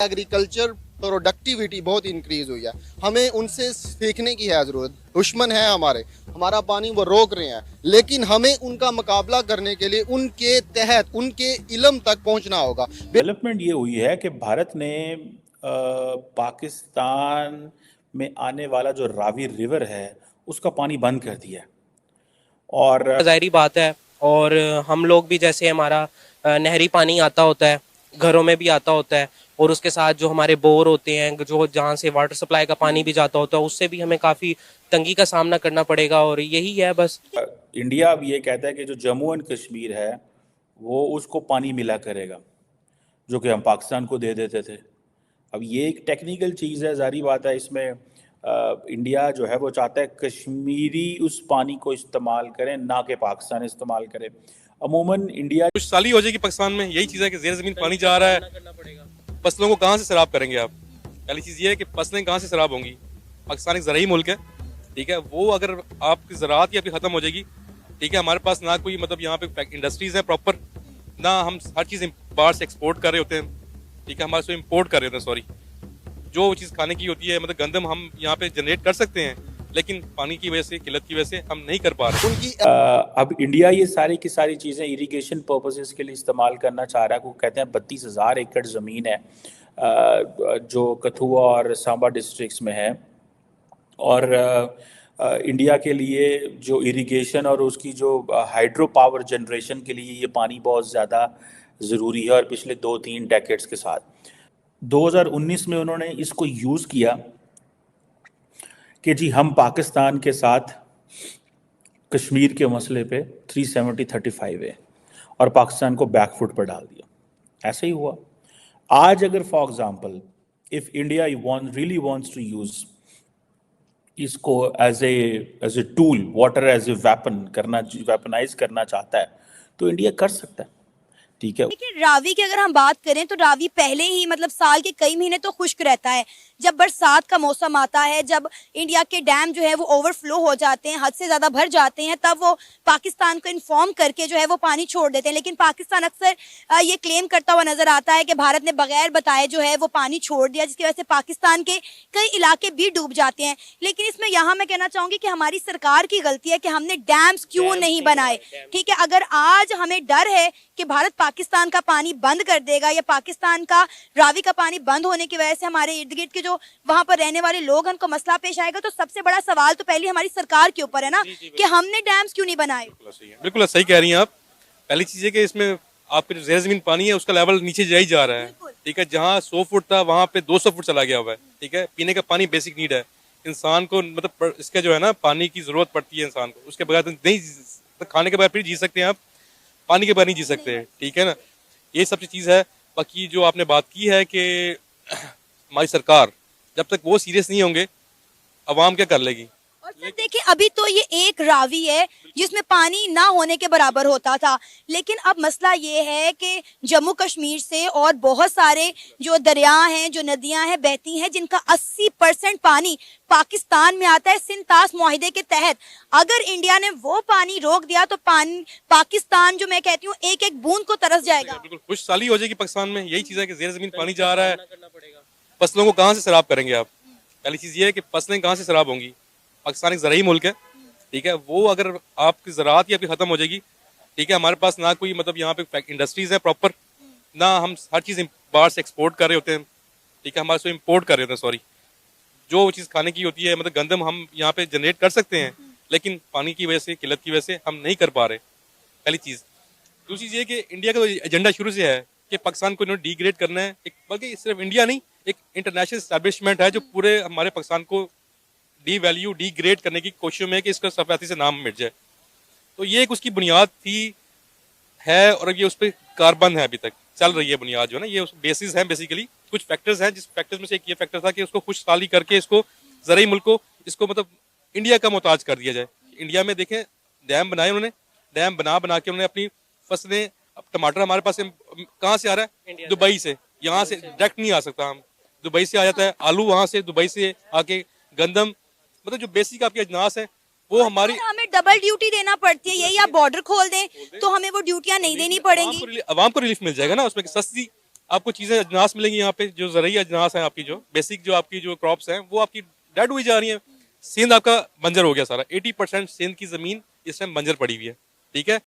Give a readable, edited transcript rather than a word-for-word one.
Agriculture productivity बहुत increase हुई है। हमें उनसे सीखने की है ज़रूरत। दुश्मन है हमारा पानी वो रोक रहे हैं, लेकिन हमें उनका मुकाबला करने के लिए उनके तहत उनके इल्म तक पहुंचना होगा। डेवलपमेंट ये हुई है कि भारत ने पाकिस्तान में आने वाला जो रावी रिवर है उसका पानी बंद कर दिया है। और ज़ाहिरी बात है। और हम लोग भी, जैसे हमारा नहरी पानी आता होता है, घरों में भी आता होता है, और उसके साथ जो हमारे बोर होते हैं, जो जहाँ से वाटर सप्लाई का पानी भी जाता होता है, उससे भी हमें काफ़ी तंगी का सामना करना पड़ेगा। और यही है बस। इंडिया अब ये कहता है कि जो जम्मू एंड कश्मीर है वो उसको पानी मिला करेगा, जो कि हम पाकिस्तान को दे देते थे। अब ये एक टेक्निकल चीज़ है, जारी बात है। इसमें इंडिया जो है वो चाहता है कश्मीरी उस पानी को इस्तेमाल करें, ना कि पाकिस्तान इस्तेमाल करे। अमूमन इंडिया कुछ साली हो जाएगी पाकिस्तान में। यही चीज़ है कि ज़ेर ज़मीन पानी जा रहा है, फसलों को कहाँ से सैराब करेंगे आप। पहली चीज़ ये है कि फसलें कहाँ से सैराब होंगी। पाकिस्तान एक ज़राई मुल्क है, ठीक है। वो अगर आपकी ज़राअत ही आपकी ख़त्म हो जाएगी, ठीक है। हमारे पास ना कोई मतलब यहाँ पे इंडस्ट्रीज़ हैं प्रॉपर, ना हम हर चीज़ बाहर से एक्सपोर्ट कर रहे होते हैं, ठीक है। हमारे से इम्पोर्ट कर रहे होते हैं, सॉरी। जो चीज़ खाने की होती है, मतलब गंदम हम यहाँ पे जनरेट कर सकते हैं, लेकिन पानी की वजह से, किल्लत की वजह से हम नहीं कर पा रहे। उनकी अब इंडिया ये सारी की सारी चीज़ें इरिगेशन पर्पसेस के लिए इस्तेमाल करना चाह रहा है। वो कहते हैं 32,000 एकड़ ज़मीन है जो कठुआ और सांबा डिस्ट्रिक्ट्स में है। और इंडिया के लिए जो इरिगेशन और उसकी जो हाइड्रो पावर जनरेशन के लिए ये पानी बहुत ज़्यादा ज़रूरी है। और पिछले 2-3 डेकेड्स के साथ 2019 में उन्होंने इसको यूज़ किया कि जी हम पाकिस्तान के साथ कश्मीर के मसले पे 370-35 है, और पाकिस्तान को बैकफुट पर डाल दिया। ऐसे ही हुआ। आज अगर for example if India really wants to use इसको as a tool, water as a weapon करना, वेपनाइज करना चाहता है, तो इंडिया कर सकता है, ठीक है। देखिए, रावी की अगर हम बात करें तो रावी पहले ही मतलब साल के कई महीने तो खुश्क रहता है। जब बरसात का मौसम आता है, जब इंडिया के डैम जो है वो ओवरफ्लो हो जाते हैं, हद से ज़्यादा भर जाते हैं, तब वो पाकिस्तान को इन्फॉर्म करके जो है वो पानी छोड़ देते हैं। लेकिन पाकिस्तान अक्सर ये क्लेम करता हुआ नजर आता है कि भारत ने बगैर बताए जो है वो पानी छोड़ दिया, जिसकी वजह से पाकिस्तान के कई इलाके भी डूब जाते हैं। लेकिन इसमें यहाँ मैं कहना चाहूँगी कि हमारी सरकार की गलती है कि हमने डैम्स क्यों नहीं बनाए, ठीक है। अगर आज हमें डर है कि भारत पाकिस्तान का पानी बंद कर देगा, या पाकिस्तान का रावी का पानी बंद होने की वजह से हमारे इर्द गिर्द के जो वहां पर रहने वाले लोग हैं उनको मसला पेश आएगा, तो सबसे बड़ा सवाल तो पहले हमारी सरकार के ऊपर है ना, कि हमने डैम्स क्यों नहीं बनाए। बिल्कुल सही कह रही हैं आप। पहली चीज़ है कि इसमें आपके ज़ेर ज़मीन पानी है उसका लेवल नीचे जा ही जा रहा है, ठीक है। जहाँ 100 फुट था वहाँ पे 200 फुट चला गया हुआ है, ठीक है। पीने का पानी बेसिक नीड है इंसान को, मतलब इसका जो है ना, पानी की ज़रूरत पड़ती है इंसान को। उसके बगैर तो नहीं, खाने के बगैर फिर जी सकते हैं आप, पानी के बगैर नहीं जी सकते हैं, ठीक है ना। ये सब चीज़ है। बाकी जो आपने बात की है कि हमारी सरकार, जब तक वो सीरियस नहीं होंगे, अवाम क्या कर लेगी। और सर देखिए, अभी तो ये एक रावी है जिसमें पानी ना होने के बराबर होता था, लेकिन अब मसला ये है कि जम्मू कश्मीर से और बहुत सारे जो दरिया हैं, जो नदियां हैं बहती हैं, जिनका 80% पानी पाकिस्तान में आता है सिंतास मुआहिदे के तहत। अगर इंडिया ने वो पानी रोक दिया तो पाकिस्तान, जो मैं कहती हूँ, एक एक बूंद को तरस जाएगा। बिल्कुल खुश साली हो जाएगी पाकिस्तान में। यही चीज़ है कि ज़ेर ज़मीन पानी जा रहा है, फसलों को कहाँ से सैराब करेंगे आप। पहली चीज़ ये है कि फसलें कहाँ से सैराब होंगी। पाकिस्तान एक ज़राई मुल्क है, ठीक है। वो अगर आपकी ज़राअत ही आपकी ख़त्म हो जाएगी, ठीक है। हमारे पास ना कोई मतलब यहाँ पे इंडस्ट्रीज़ हैं प्रॉपर, ना हम हर चीज़ बाहर से एक्सपोर्ट कर रहे होते हैं, ठीक है। हमारे से इम्पोर्ट कर रहे होते हैं, सॉरी। जो चीज़ खाने की होती है, मतलब गंदम हम यहाँ पे जनरेट कर सकते हैं, लेकिन पानी की वजह से, किल्लत की वजह से हम नहीं कर पा रहे, पहली चीज़। दूसरी चीज़ ये कि इंडिया का एजेंडा शुरू से है कि पाकिस्तान को इन्होंने डिग्रेड करना है। एक, बल्कि सिर्फ इंडिया नहीं, एक इंटरनेशनल एस्टैब्लिशमेंट है जो पूरे हमारे पाकिस्तान को वैल्यू डिग्रेड करने की कोशिश में है कि इसका सफाती से नाम मिट जाए। तो ये एक उसकी बुनियाद थी, है, और ये उस पर कारबंद है, अभी तक चल रही है बुनियाद, जो है ना। ये उस बेसिस है, बेसिकली कुछ फैक्टर्स हैं, जिस फैक्टर्स में से एक ये फैक्टर था कि उसको खुशहाली करके इसको ज़राई मुल्क को, इसको मतलब इंडिया का मोहताज कर दिया जाए। इंडिया में देखें, डैम बनाए उन्होंने, डैम बना के उन्होंने अपनी फसलें, अब टमाटर हमारे पास कहाँ से आ रहा है, दुबई से। यहाँ से डायरेक्ट नहीं आ सकता, हम दुबई से आ जाता है आलू, वहाँ से दुबई से आके गंदम, मतलब जो बेसिक आपके अजनास है वो हमारी, हमें डबल ड्यूटी देना पड़ती है। यही आप बॉर्डर खोल दें तो हमें वो ड्यूटियां नहीं देनी पड़ेंगी। अवाम को रिलीफ मिल जाएगा ना उसमें, सस्ती आपको चीज़ें अजनास मिलेंगी यहाँ पे, जो ज़रूरी अजनास हैं आपकी, जो बेसिक जो आपकी जो क्रॉप्स हैं वो आपकी डेड हुई जा रही हैं। सिंध आपका बंजर हो गया सारा, 80% सिंध की ज़मीन इस टाइम बंजर पड़ी हुई है, ठीक है।